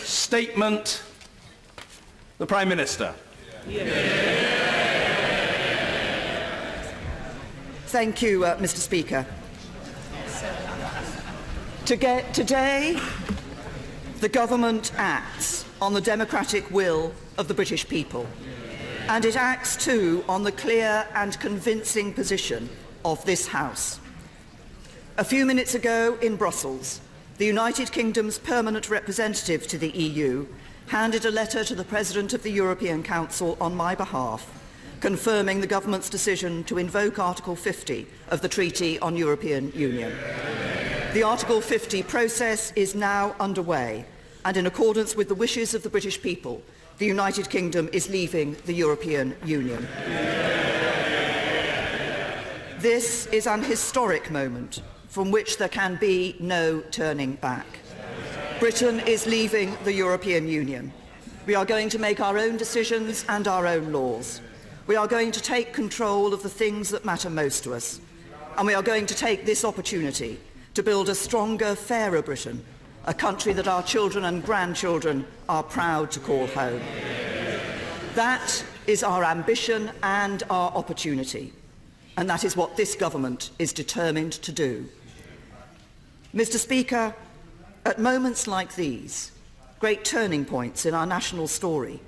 Statement. The Prime Minister. Thank you, Mr. Speaker. Today, the government acts on the democratic will of the British people, and it acts too on the clear and convincing position of this House. A few minutes ago in Brussels, the United Kingdom's permanent representative to the EU handed a letter to the President of the European Council on my behalf, confirming the government's decision to invoke Article 50 of the Treaty on European Union. The Article 50 process is now underway, and in accordance with the wishes of the British people, the United Kingdom is leaving the European Union. This is an historic moment from which there can be no turning back. Britain is leaving the European Union. We are going to make our own decisions and our own laws. We are going to take control of the things that matter most to us. And we are going to take this opportunity to build a stronger, fairer Britain, a country that our children and grandchildren are proud to call home. That is our ambition and our opportunity. And that is what this government is determined to do. Mr. Speaker, at moments like these, great turning points in our national story,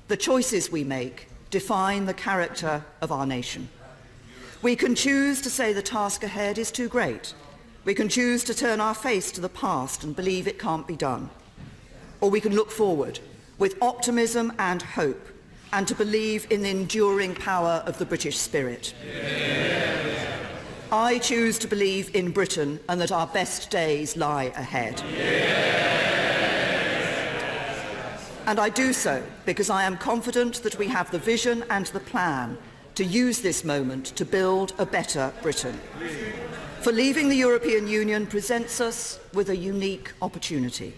the choices we make define the character of our nation. We can choose to say the task ahead is too great. We can choose to turn our face to the past and believe it can't be done. Or we can look forward with optimism and hope and to believe in the enduring power of the British spirit. I choose to believe in Britain and that our best days lie ahead. And I do so because I am confident that we have the vision and the plan to use this moment to build a better Britain. For leaving the European Union presents us with a unique opportunity.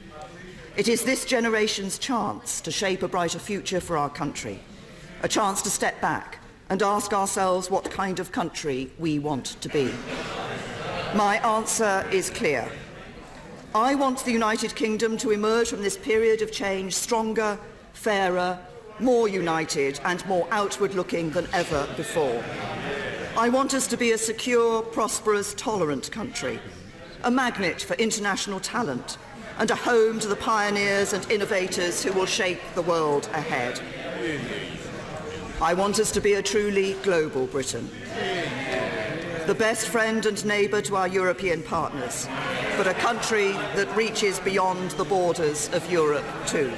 It is this generation's chance to shape a brighter future for our country, a chance to step back and ask ourselves what kind of country we want to be. My answer is clear. I want the United Kingdom to emerge from this period of change stronger, fairer, more united and more outward-looking than ever before. I want us to be a secure, prosperous, tolerant country, a magnet for international talent and a home to the pioneers and innovators who will shape the world ahead. I want us to be a truly global Britain, the best friend and neighbour to our European partners, but a country that reaches beyond the borders of Europe too.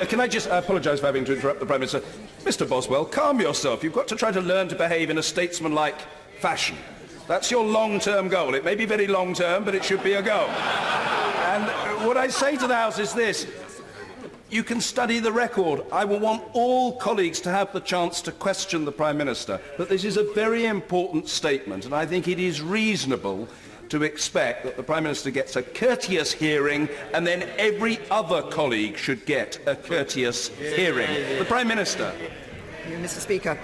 Can I just apologise for having to interrupt the Prime Minister? Mr Boswell, calm yourself. You've got to try to learn to behave in a statesmanlike fashion. That's your long-term goal. It may be very long-term, but it should be a goal. And what I say to the House is this. You can study the record. I will want all colleagues to have the chance to question the Prime Minister. But this is a very important statement, and I think it is reasonable to expect that the Prime Minister gets a courteous hearing, and then every other colleague should get a courteous hearing. The Prime Minister. Mr. Speaker,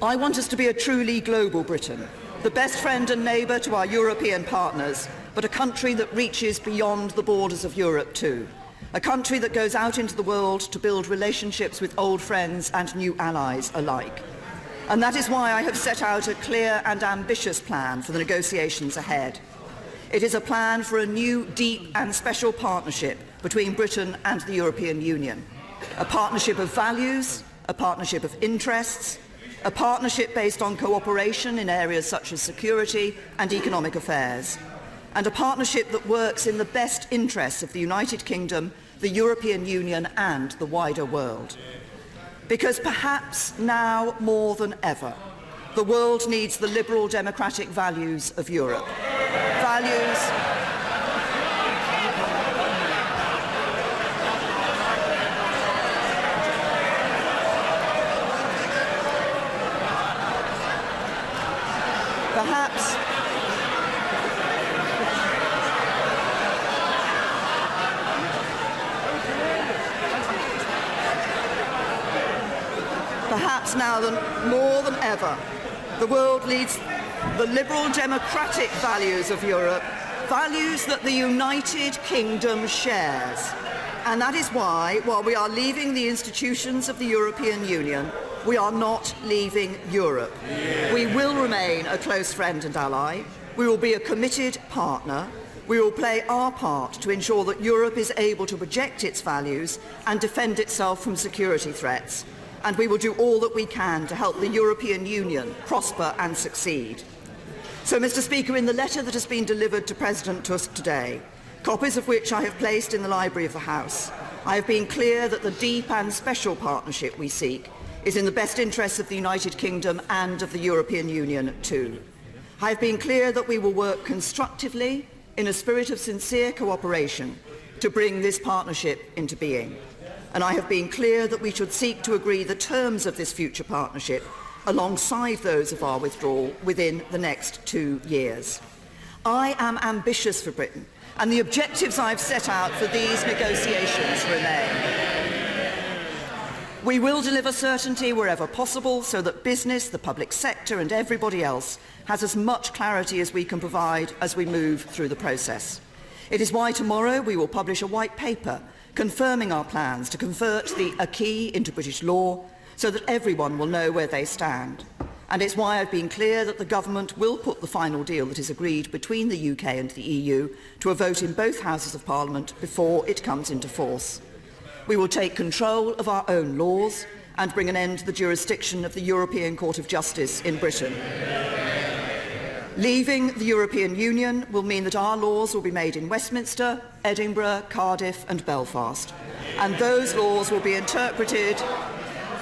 I want us to be a truly global Britain, the best friend and neighbour to our European partners, but a country that reaches beyond the borders of Europe too. A country that goes out into the world to build relationships with old friends and new allies alike. And that is why I have set out a clear and ambitious plan for the negotiations ahead. It is a plan for a new, deep and special partnership between Britain and the European Union. A partnership of values, a partnership of interests, a partnership based on cooperation in areas such as security and economic affairs, and a partnership that works in the best interests of the United Kingdom, the European Union and the wider world. Because perhaps now more than ever, the world needs the liberal democratic values of Europe. Values Perhaps now more than ever, the world needs the liberal democratic values of Europe, Values that the United Kingdom shares. And that is why, while we are leaving the institutions of the European Union, we are not leaving Europe. We will remain a close friend and ally. We will be a committed partner. We will play our part to ensure that Europe is able to project its values and defend itself from security threats. And we will do all that we can to help the European Union prosper and succeed. So, Mr. Speaker, in the letter that has been delivered to President Tusk today, copies of which I have placed in the library of the House, I have been clear that the deep and special partnership we seek is in the best interests of the United Kingdom and of the European Union too. I have been clear that we will work constructively in a spirit of sincere cooperation to bring this partnership into being. And I have been clear that we should seek to agree the terms of this future partnership alongside those of our withdrawal within the next 2 years. I am ambitious for Britain, and the objectives I've set out for these negotiations remain. We will deliver certainty wherever possible so that business, the public sector and everybody else has as much clarity as we can provide as we move through the process. It is why tomorrow we will publish a white paper confirming our plans to convert the acquis into British law so that everyone will know where they stand. And it's why I've been clear that the government will put the final deal that is agreed between the UK and the EU to a vote in both Houses of Parliament before it comes into force. We will take control of our own laws and bring an end to the jurisdiction of the European Court of Justice in Britain. Leaving the European Union will mean that our laws will be made in Westminster, Edinburgh, Cardiff and Belfast. And those laws will be interpreted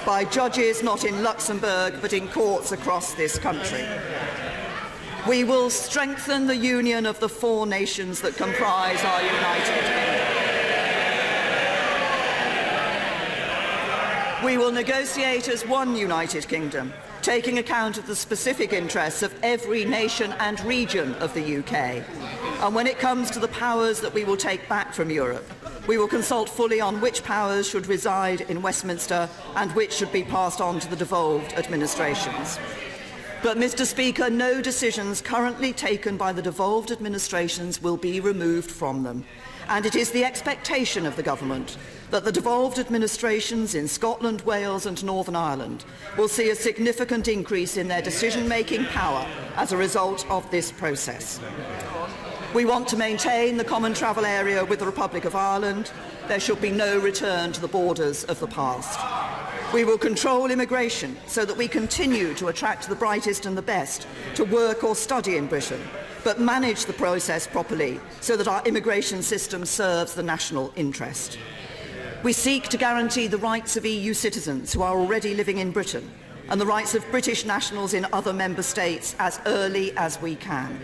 by judges not in Luxembourg but in courts across this country. We will strengthen the union of the 4 nations that comprise our United Kingdom. We will negotiate as one United Kingdom, taking account of the specific interests of every nation and region of the UK. And when it comes to the powers that we will take back from Europe, we will consult fully on which powers should reside in Westminster and which should be passed on to the devolved administrations. But, Mr. Speaker, no decisions currently taken by the devolved administrations will be removed from them. And it is the expectation of the government that the devolved administrations in Scotland, Wales and Northern Ireland will see a significant increase in their decision-making power as a result of this process. We want to maintain the common travel area with the Republic of Ireland. There should be no return to the borders of the past. We will control immigration so that we continue to attract the brightest and the best to work or study in Britain, but manage the process properly so that our immigration system serves the national interest. We seek to guarantee the rights of EU citizens who are already living in Britain and the rights of British nationals in other member states as early as we can.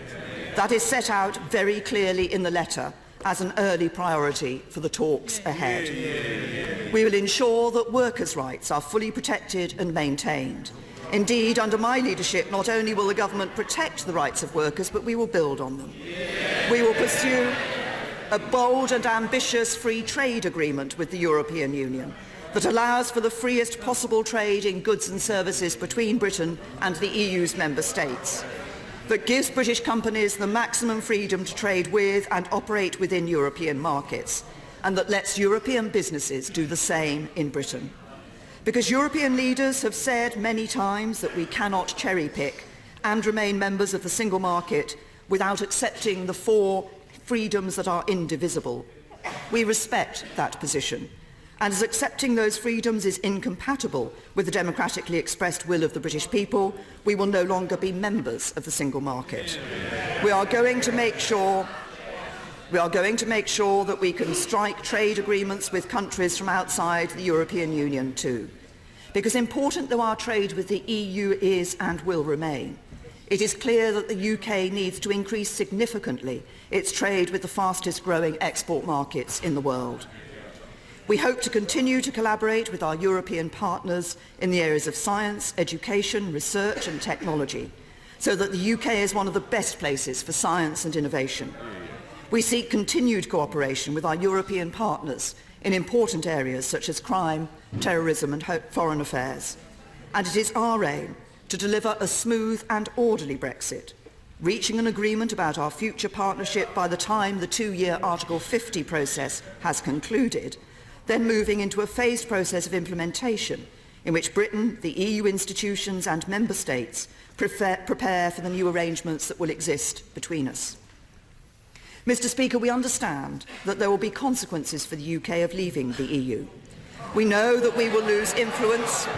That is set out very clearly in the letter as an early priority for the talks ahead. We will ensure that workers' rights are fully protected and maintained. Indeed, under my leadership, not only will the government protect the rights of workers, but we will build on them. We will pursue a bold and ambitious free trade agreement with the European Union that allows for the freest possible trade in goods and services between Britain and the EU's member states, that gives British companies the maximum freedom to trade with and operate within European markets, and that lets European businesses do the same in Britain. Because European leaders have said many times that we cannot cherry-pick and remain members of the single market without accepting the 4 freedoms that are indivisible. We respect that position, and as accepting those freedoms is incompatible with the democratically expressed will of the British people, we will no longer be members of the single market. We are going to make sure that we can strike trade agreements with countries from outside the European Union too. Because important though our trade with the EU is and will remain, it is clear that the UK needs to increase significantly its trade with the fastest growing export markets in the world. We hope to continue to collaborate with our European partners in the areas of science, education, research and technology, so that the UK is one of the best places for science and innovation. We seek continued cooperation with our European partners in important areas such as crime, terrorism and foreign affairs. And it is our aim to deliver a smooth and orderly Brexit, reaching an agreement about our future partnership by the time the two-year Article 50 process has concluded, then moving into a phased process of implementation in which Britain, the EU institutions and Member States prepare for the new arrangements that will exist between us. Mr. Speaker, we understand that there will be consequences for the UK of leaving the EU. We know that we will lose influence.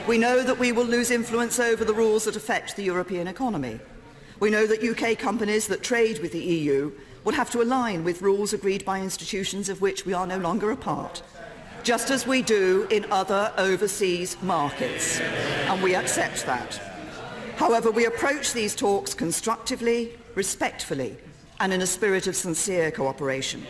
We know that we will lose influence over the rules that affect the European economy. We know that UK companies that trade with the EU will have to align with rules agreed by institutions of which we are no longer a part, just as we do in other overseas markets, and we accept that. However, we approach these talks constructively, respectfully, and in a spirit of sincere cooperation.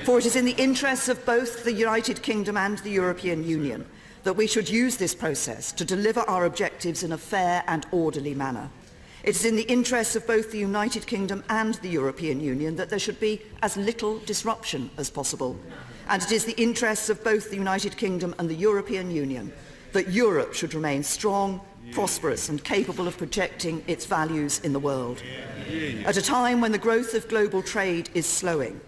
For it is in the interests of both the United Kingdom and the European Union that we should use this process to deliver our objectives in a fair and orderly manner. It is in the interests of both the United Kingdom and the European Union that there should be as little disruption as possible. And it is the interests of both the United Kingdom and the European Union that Europe should remain strong, prosperous and capable of projecting its values in the world. At a time when the growth of global trade is slowing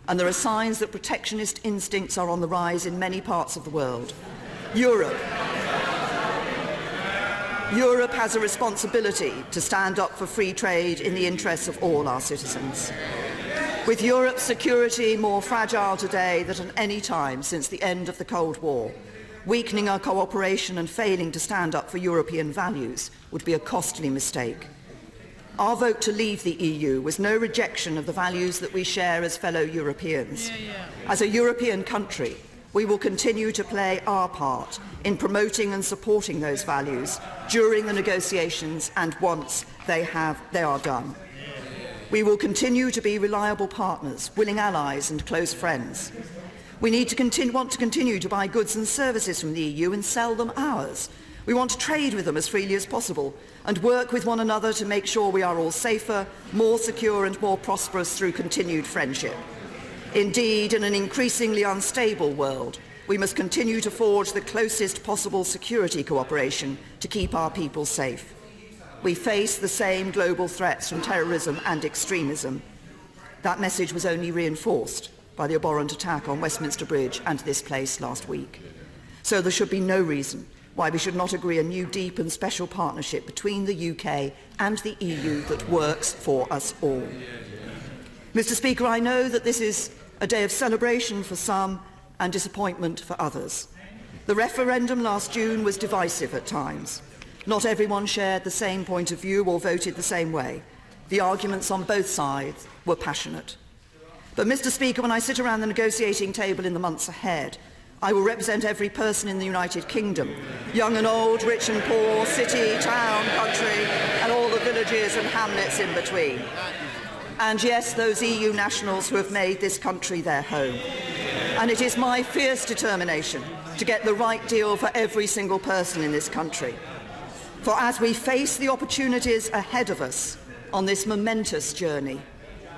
and there are signs that protectionist instincts are on the rise in many parts of the world, Europe has a responsibility to stand up for free trade in the interests of all our citizens. With Europe's security more fragile today than at any time since the end of the Cold War, weakening our cooperation and failing to stand up for European values would be a costly mistake. Our vote to leave the EU was no rejection of the values that we share as fellow Europeans. As a European country, we will continue to play our part in promoting and supporting those values during the negotiations and once they are done. We will continue to be reliable partners, willing allies and close friends. We want to continue to buy goods and services from the EU and sell them ours. We want to trade with them as freely as possible and work with one another to make sure we are all safer, more secure and more prosperous through continued friendship. Indeed, in an increasingly unstable world, we must continue to forge the closest possible security cooperation to keep our people safe. We face the same global threats from terrorism and extremism. That message was only reinforced by the abhorrent attack on Westminster Bridge and this place last week. So there should be no reason why we should not agree a new deep and special partnership between the UK and the EU that works for us all. Mr. Speaker, I know that this is a day of celebration for some and disappointment for others. The referendum last June was divisive at times. Not everyone shared the same point of view or voted the same way. The arguments on both sides were passionate. But, Mr. Speaker, when I sit around the negotiating table in the months ahead, I will represent every person in the United Kingdom, young and old, rich and poor, city, town, country, and all the villages and hamlets in between. And yes, those EU nationals who have made this country their home. And it is my fierce determination to get the right deal for every single person in this country. For as we face the opportunities ahead of us on this momentous journey,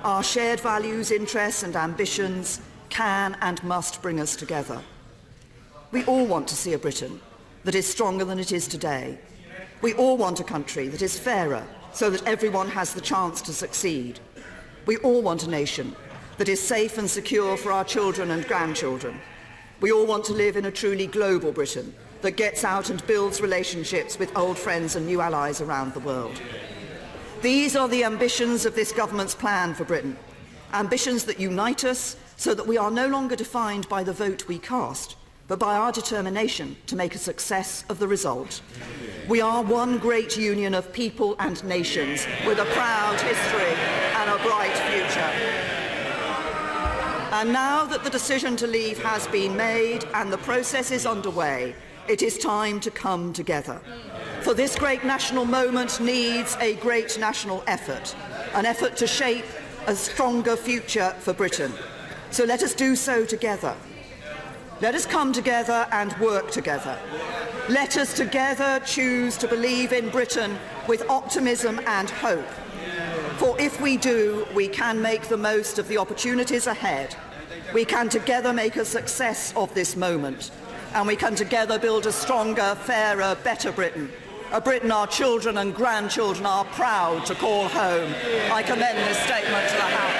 our shared values, interests and ambitions can and must bring us together. We all want to see a Britain that is stronger than it is today. We all want a country that is fairer so that everyone has the chance to succeed. We all want a nation that is safe and secure for our children and grandchildren. We all want to live in a truly global Britain that gets out and builds relationships with old friends and new allies around the world. These are the ambitions of this government's plan for Britain, ambitions that unite us so that we are no longer defined by the vote we cast, but by our determination to make a success of the result. We are one great union of people and nations with a proud history and a bright future. And now that the decision to leave has been made and the process is underway, it is time to come together. For this great national moment needs a great national effort, an effort to shape a stronger future for Britain. So let us do so together. Let us come together and work together. Let us together choose to believe in Britain with optimism and hope. For if we do, we can make the most of the opportunities ahead. We can together make a success of this moment. And we can together build a stronger, fairer, better Britain a Britain our children and grandchildren are proud to call home. I commend this statement to the House.